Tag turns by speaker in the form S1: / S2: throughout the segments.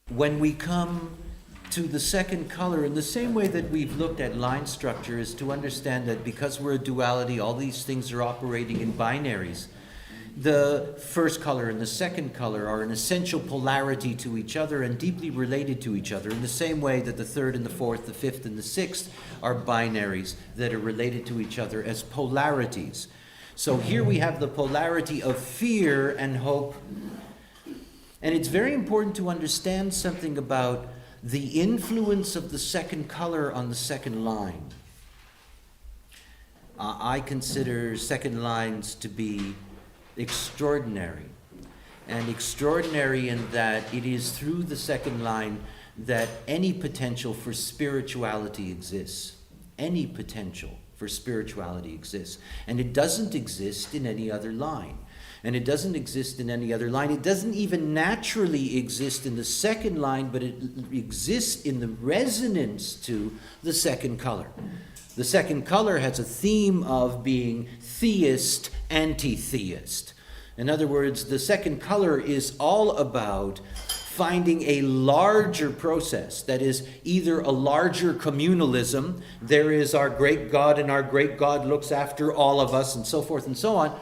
S1: When we come to the second color, in the same way that we've looked at line structure, is to understand that because we're a duality, all these things are operating in binaries. The first color and the second color are an essential polarity to each other and deeply related to each other, in the same way that the third and the fourth, the fifth and the sixth are binaries that are related to each other as polarities. So here we have the polarity of fear and hope. And it's very important to understand something about the influence of the second color on the second line. I consider second lines to be extraordinary. And extraordinary in that it is through the second line that any potential for spirituality exists. Any potential for spirituality exists. And it doesn't exist in any other line. And it doesn't exist in any other line. It doesn't even naturally exist in the second line, but it exists in the resonance to the second color. The second color has a theme of being theist, anti-theist. In other words, the second color is all about finding a larger process, that is either a larger communalism, there is our great God and our great God looks after all of us and so forth and so on,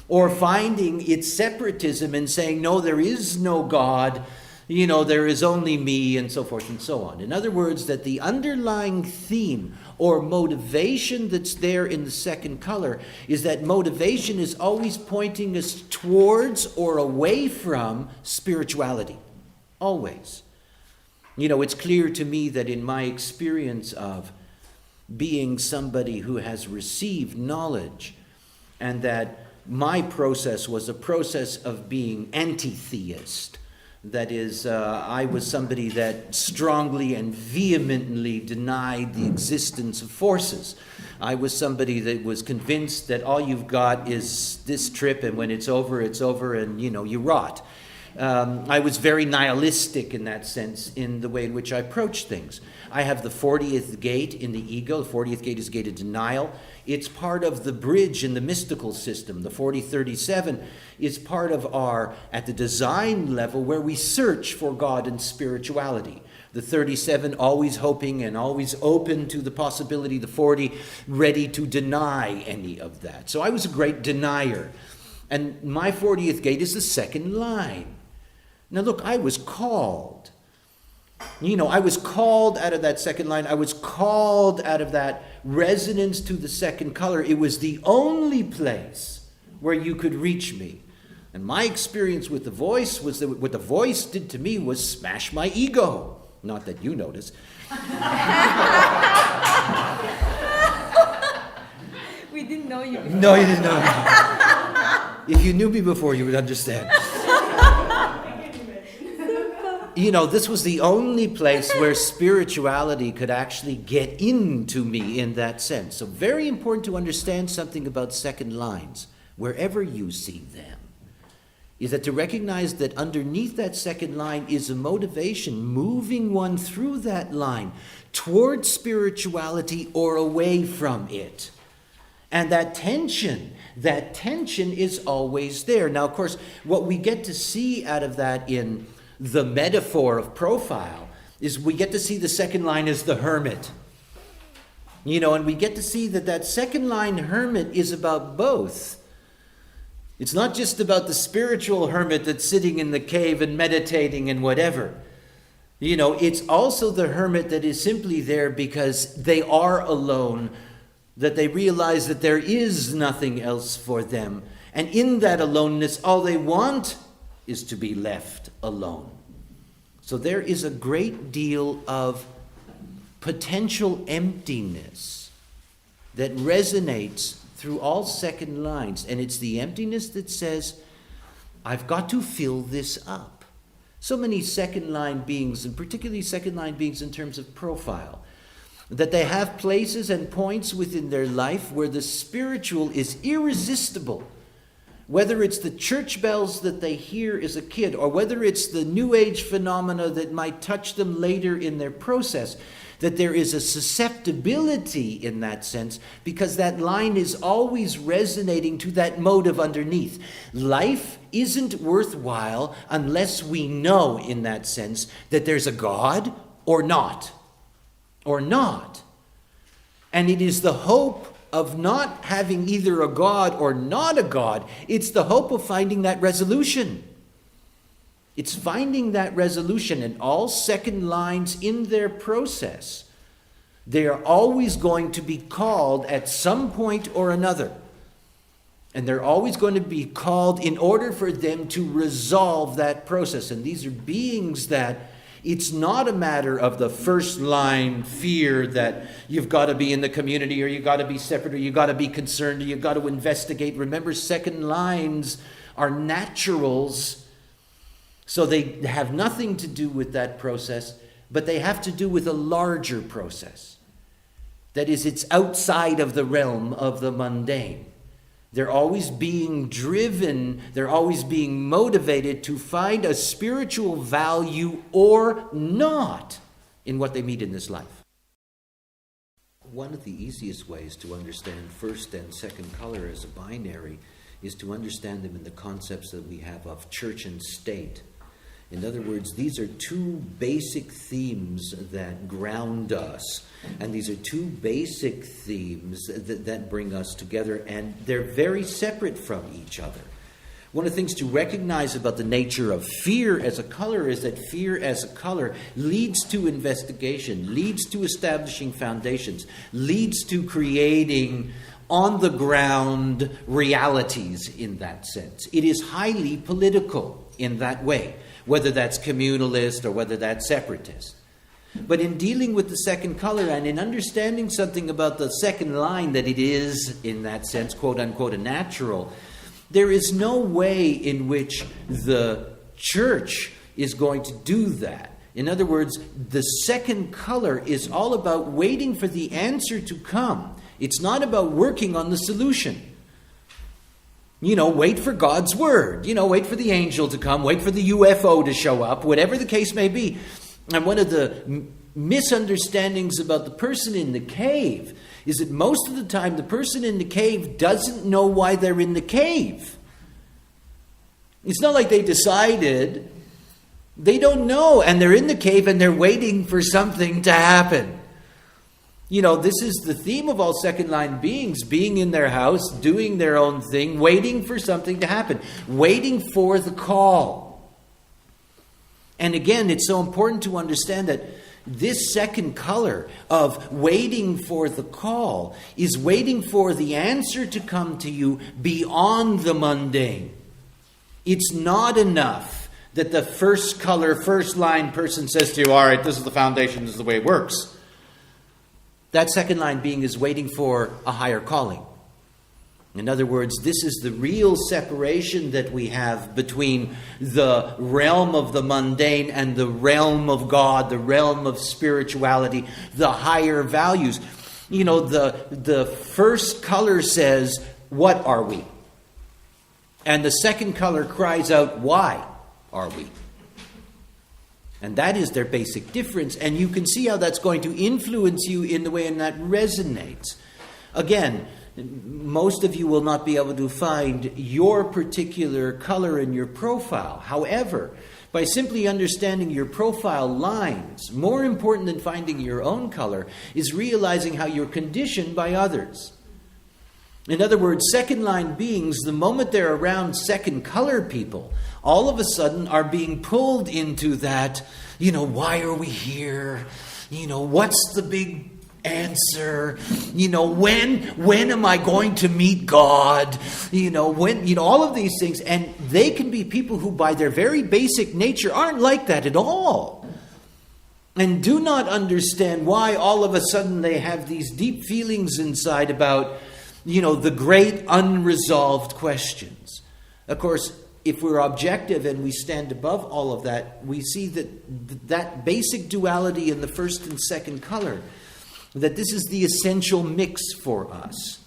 S1: or finding its separatism and saying, no, there is no God, there is only me, and so forth and so on. In other words, that the underlying theme or motivation that's there in the second color is that motivation is always pointing us towards or away from spirituality. Always. It's clear to me that in my experience of being somebody who has received knowledge, and that my process was a process of being anti-theist. That is, I was somebody that strongly and vehemently denied the existence of forces. I was somebody that was convinced that all you've got is this trip, and when it's over, and you rot. I was very nihilistic in that sense in the way in which I approached things. I have the 40th gate in the ego. The 40th gate is a gate of denial. It's part of the bridge in the mystical system. The 4037 is part of our, at the design level, where we search for God and spirituality. The 37 always hoping and always open to the possibility. The 40 ready to deny any of that. So I was a great denier. And my 40th gate is the second line. Now look, I was called. I was called out of that second line. I was called out of that resonance to the second color. It was the only place where you could reach me. And my experience with the voice was that what the voice did to me was smash my ego. Not that you notice.
S2: We didn't know you before.
S1: No, you didn't know me. If you knew me before, you would understand. This was the only place where spirituality could actually get into me in that sense. So very important to understand something about second lines, wherever you see them, is that to recognize that underneath that second line is a motivation moving one through that line towards spirituality or away from it. And that tension is always there. Now, of course, what we get to see out of that in the metaphor of profile is we get to see the second line as the hermit. And we get to see that second line hermit is about both. It's not just about the spiritual hermit that's sitting in the cave and meditating and whatever. It's also the hermit that is simply there because they are alone, that they realize that there is nothing else for them. And in that aloneness, all they want is to be left alone. So there is a great deal of potential emptiness that resonates through all second lines. And it's the emptiness that says, I've got to fill this up. So many second line beings, and particularly second line beings in terms of profile, that they have places and points within their life where the spiritual is irresistible, whether it's the church bells that they hear as a kid, or whether it's the New Age phenomena that might touch them later in their process, that there is a susceptibility in that sense, because that line is always resonating to that motive underneath. Life isn't worthwhile unless we know, in that sense, that there's a God or not. Or not. And it is the hope of not having either a God or not a God. It's the hope of finding that resolution. It's finding that resolution, and all second lines in their process, they are always going to be called at some point or another. And they're always going to be called in order for them to resolve that process. And these are beings that it's not a matter of the first line fear that you've got to be in the community, or you've got to be separate, or you've got to be concerned, or you've got to investigate. Remember, second lines are naturals. So they have nothing to do with that process, but they have to do with a larger process. That is, it's outside of the realm of the mundane. They're always being driven, they're always being motivated to find a spiritual value or not in what they meet in this life. One of the easiest ways to understand first and second color as a binary is to understand them in the concepts that we have of church and state. In other words, these are two basic themes that ground us. And these are two basic themes that bring us together. And they're very separate from each other. One of the things to recognize about the nature of fear as a color is that fear as a color leads to investigation, leads to establishing foundations, leads to creating on-the-ground realities in that sense. It is highly political in that way, whether that's communalist or whether that's separatist. But in dealing with the second color and in understanding something about the second line, that it is, in that sense, quote-unquote, a natural, there is no way in which the church is going to do that. In other words, the second color is all about waiting for the answer to come. It's not about working on the solution. Wait for God's word. Wait for the angel to come. Wait for the UFO to show up. Whatever the case may be. And one of the misunderstandings about the person in the cave is that most of the time the person in the cave doesn't know why they're in the cave. It's not like they decided. They don't know. And they're in the cave and they're waiting for something to happen. This is the theme of all second line beings, being in their house, doing their own thing, waiting for something to happen, waiting for the call. And again, it's so important to understand that this second color of waiting for the call is waiting for the answer to come to you beyond the mundane. It's not enough that the first color, first line person says to you, all right, this is the foundation, this is the way it works. That second line being is waiting for a higher calling. In other words, this is the real separation that we have between the realm of the mundane and the realm of God, the realm of spirituality, the higher values. The first color says, what are we? And the second color cries out, why are we? And that is their basic difference. And you can see how that's going to influence you in the way in that resonates. Again, most of you will not be able to find your particular color in your profile. However, by simply understanding your profile lines, more important than finding your own color, is realizing how you're conditioned by others. In other words, second line beings, the moment they're around second color people, all of a sudden are being pulled into that, why are we here? What's the big answer? When am I going to meet God? All of these things. And they can be people who by their very basic nature aren't like that at all. And do not understand why all of a sudden they have these deep feelings inside about the great unresolved questions. Of course, if we're objective and we stand above all of that, we see that basic duality in the first and second color, that this is the essential mix for us.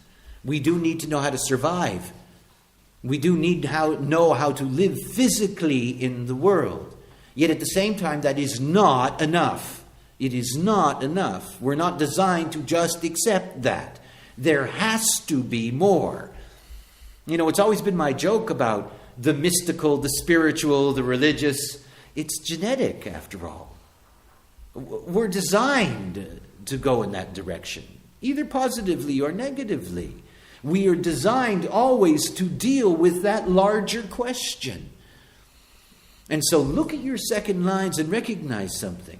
S1: We do need to know how to survive. We do need to know how to live physically in the world. Yet at the same time, that is not enough. It is not enough. We're not designed to just accept that. There has to be more. You know, it's always been my joke about the mystical, the spiritual, the religious. It's genetic, after all. We're designed to go in that direction, either positively or negatively. We are designed always to deal with that larger question. And so look at your second lines and recognize something.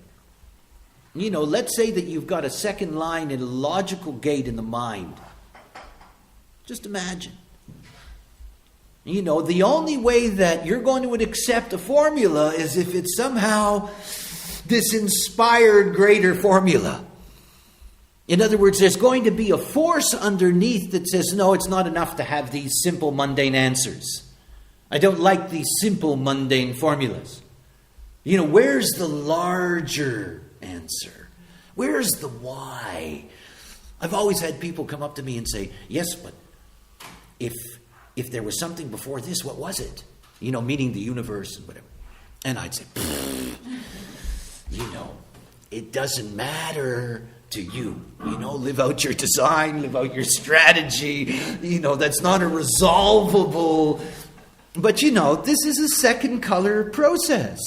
S1: You know, let's say that you've got a second line in a logical gate in the mind. Just imagine. You know, the only way that you're going to accept a formula is if it's somehow this inspired greater formula. In other words, there's going to be a force underneath that says, no, it's not enough to have these simple, mundane answers. I don't like these simple, mundane formulas. You know, where's the larger answer? Where's the why? I've always had people come up to me and say, yes, but if there was something before this, what was it? You know, meaning the universe and whatever. And I'd say, you know, it doesn't matter to you. You know, live out your design, live out your strategy. You know, that's not a resolvable. But you know, this is a second color process.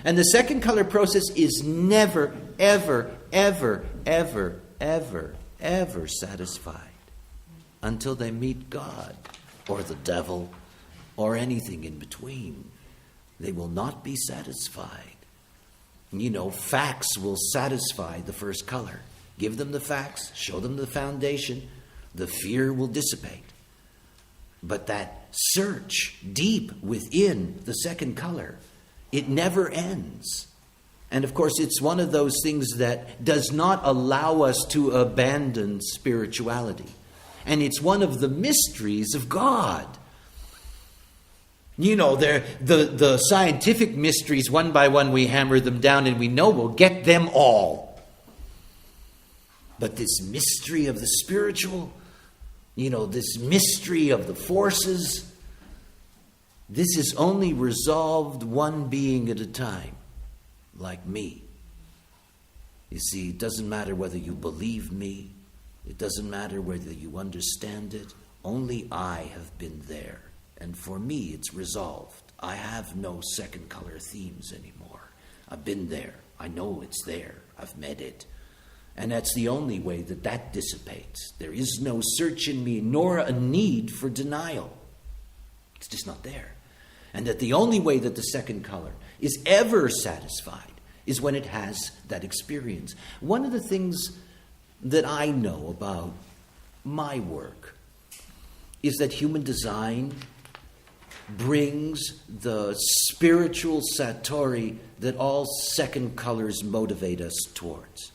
S1: And the second color process is never, ever, ever, ever, ever, ever satisfied until they meet God or the devil or anything in between. They will not be satisfied. You know, facts will satisfy the first color. Give them the facts, show them the foundation, the fear will dissipate. But that search deep within the second color, it never ends. And of course, it's one of those things that does not allow us to abandon spirituality. And it's one of the mysteries of God. You know, the scientific mysteries, one by one, we hammer them down and we know we'll get them all. But this mystery of the spiritual, you know, this mystery of the forces, this is only resolved one being at a time, like me. You see, it doesn't matter whether you believe me. It doesn't matter whether you understand it. Only I have been there. And for me, it's resolved. I have no second color themes anymore. I've been there. I know it's there. I've met it. And that's the only way that that dissipates. There is no search in me, nor a need for denial. It's just not there. And that the only way that the second color is ever satisfied is when it has that experience. One of the things that I know about my work is that human design brings the spiritual satori that all second colors motivate us towards.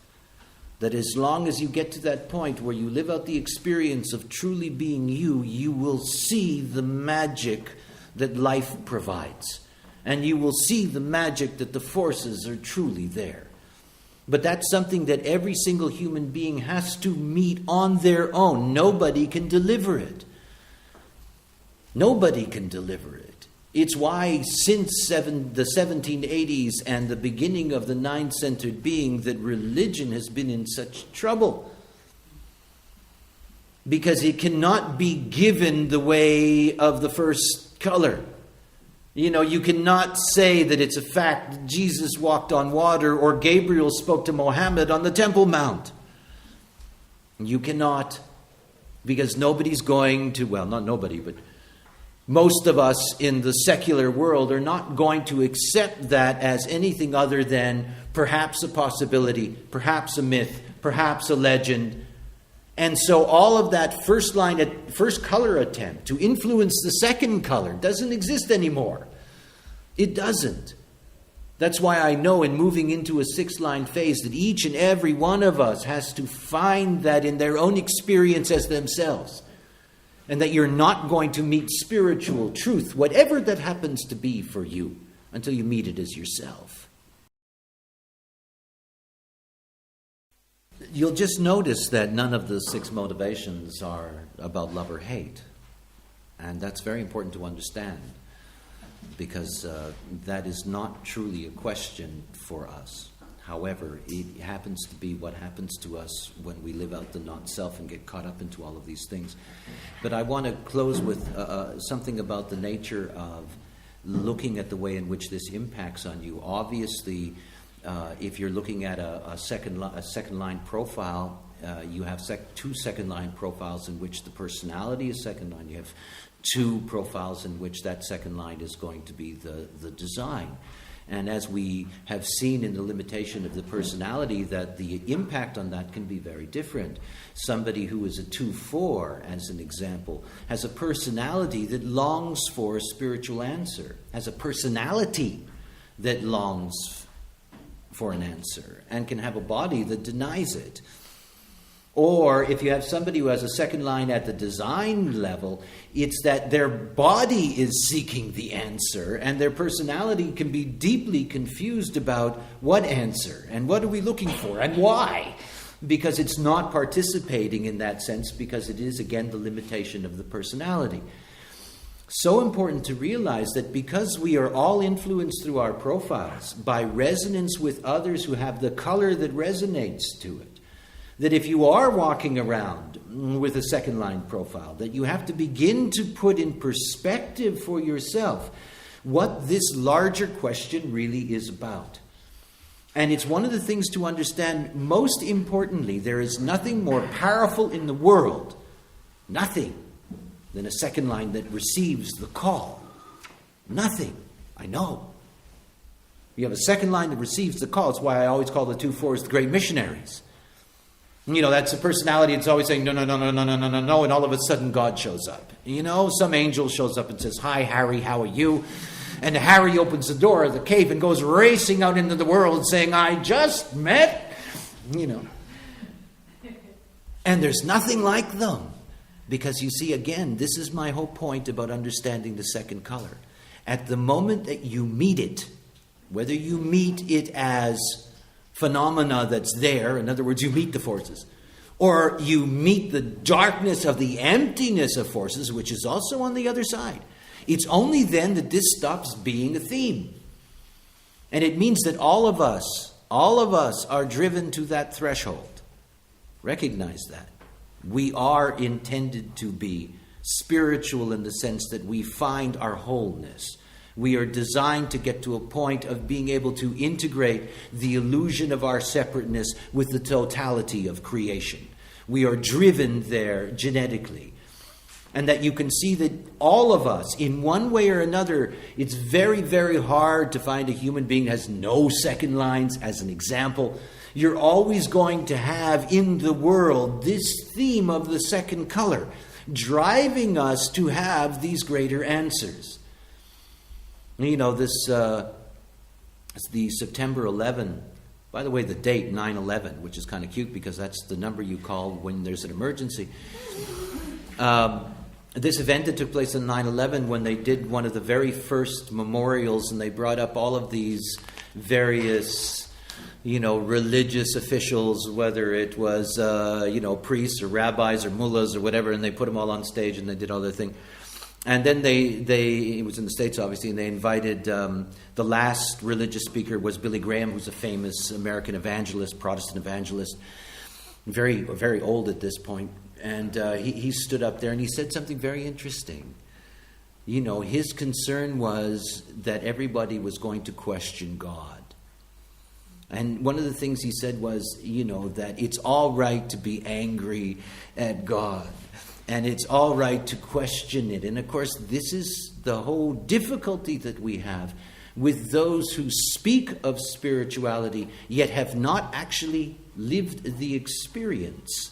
S1: That as long as you get to that point where you live out the experience of truly being you, you will see the magic that life provides. And you will see the magic that the forces are truly there. But that's something that every single human being has to meet on their own. Nobody can deliver it. Nobody can deliver it. It's why since the 1780s and the beginning of the nine-centered being that religion has been in such trouble. Because it cannot be given the way of the first color. You know, you cannot say that it's a fact that Jesus walked on water or Gabriel spoke to Mohammed on the Temple Mount. You cannot, because nobody's going to, well, not nobody, but most of us in the secular world are not going to accept that as anything other than perhaps a possibility, perhaps a myth, perhaps a legend. And so all of that first color attempt to influence the second color doesn't exist anymore. It doesn't. That's why I know in moving into a 6-line phase that each and every one of us has to find that in their own experience as themselves. And that you're not going to meet spiritual truth, whatever that happens to be for you, until you meet it as yourself. You'll just notice that none of the 6 motivations are about love or hate. And that's very important to understand, because that is not truly a question for us. However, it happens to be what happens to us when we live out the not-self and get caught up into all of these things. But I want to close with something about the nature of looking at the way in which this impacts on you. Obviously, if you're looking at a second line profile, you have two second line profiles in which the personality is second line. You have two profiles in which that second line is going to be the design. And as we have seen in the limitation of the personality, that the impact on that can be very different. Somebody who is a 2-4, as an example, has a personality that longs for a spiritual answer, has a personality that longs for an answer, and can have a body that denies it. Or if you have somebody who has a second line at the design level, it's that their body is seeking the answer, and their personality can be deeply confused about what answer, and what are we looking for, and why. Because it's not participating in that sense, because it is, again, the limitation of the personality. So important to realize that because we are all influenced through our profiles by resonance with others who have the color that resonates to it, that if you are walking around with a second line profile, that you have to begin to put in perspective for yourself what this larger question really is about. And it's one of the things to understand, most importantly, there is nothing more powerful in the world, nothing, than a second line that receives the call. Nothing. I know. You have a second line that receives the call. It's why I always call the 2-4s the great missionaries. You know, that's a personality that's always saying, no, no, no, no, no, no, no, no, no, and all of a sudden God shows up. You know, some angel shows up and says, "Hi, Harry, how are you?" And Harry opens the door of the cave and goes racing out into the world saying, "I just met," you know. And there's nothing like them. Because you see, again, this is my whole point about understanding the second color. At the moment that you meet it, whether you meet it as phenomena that's there, in other words, you meet the forces, or you meet the darkness of the emptiness of forces, which is also on the other side, it's only then that this stops being a theme. And it means that all of us are driven to that threshold. Recognize that. We are intended to be spiritual in the sense that we find our wholeness. We are designed to get to a point of being able to integrate the illusion of our separateness with the totality of creation. We are driven there genetically. And that you can see that all of us, in one way or another, it's very, very hard to find a human being that has no second lines, as an example. You're always going to have in the world this theme of the second color, driving us to have these greater answers. You know, this the September 11, by the way, the date 9/11, which is kind of cute because that's the number you call when there's an emergency. This event that took place on 9/11, when they did one of the very first memorials, and they brought up all of these various, religious officials, whether it was, priests or rabbis or mullahs or whatever, and they put them all on stage and they did all their thing. And then it was in the States, obviously, and they invited, the last religious speaker was Billy Graham, who's a famous American evangelist, Protestant evangelist, very, very old at this point. And he stood up there and he said something very interesting. His concern was that everybody was going to question God. And one of the things he said was, that it's all right to be angry at God. And it's all right to question it. And of course, this is the whole difficulty that we have with those who speak of spirituality, yet have not actually lived the experience.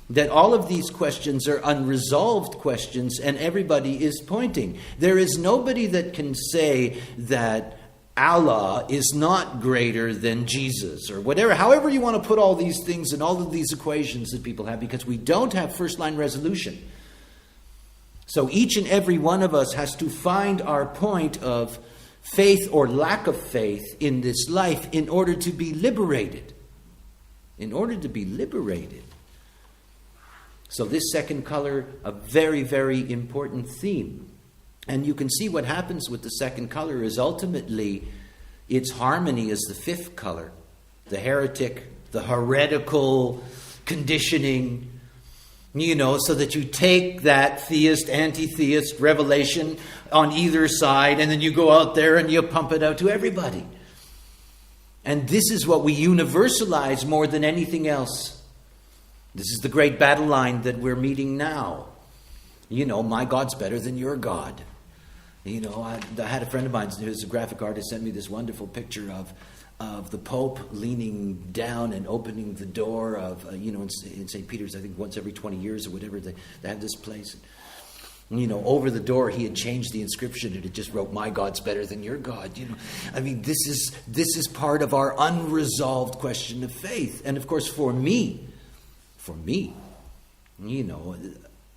S1: That all of these questions are unresolved questions, and everybody is pointing. There is nobody that can say that Allah is not greater than Jesus, or whatever, however you want to put all these things and all of these equations that people have, because we don't have first-line resolution. So each and every one of us has to find our point of faith or lack of faith in this life in order to be liberated. In order to be liberated. So this second color, a very, very important theme. And you can see what happens with the second color is ultimately its harmony is the fifth color. The heretic, the heretical conditioning, so that you take that theist, anti-theist revelation on either side, and then you go out there and you pump it out to everybody. And this is what we universalize more than anything else. This is the great battle line that we're meeting now. My God's better than your God. I had a friend of mine who's a graphic artist sent me this wonderful picture of the Pope leaning down and opening the door of, in St. Peter's, I think once every 20 years or whatever, they have this place. Over the door, he had changed the inscription and it just wrote, "My God's better than your God." This is part of our unresolved question of faith. And of course, for me,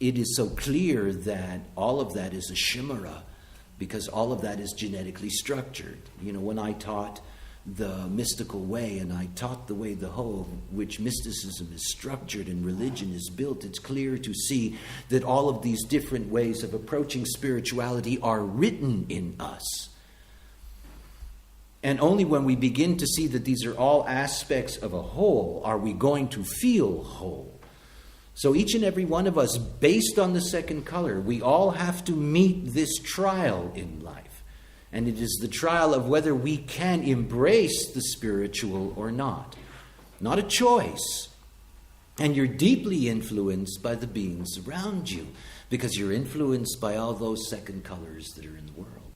S1: it is so clear that all of that is a chimera because all of that is genetically structured. When I taught the mystical way, and I taught the way the whole which mysticism is structured and religion is built, it's clear to see that all of these different ways of approaching spirituality are written in us. And only when we begin to see that these are all aspects of a whole are we going to feel whole. So each and every one of us, based on the second color, we all have to meet this trial in life. And it is the trial of whether we can embrace the spiritual or not. Not a choice. And you're deeply influenced by the beings around you because you're influenced by all those second colors that are in the world.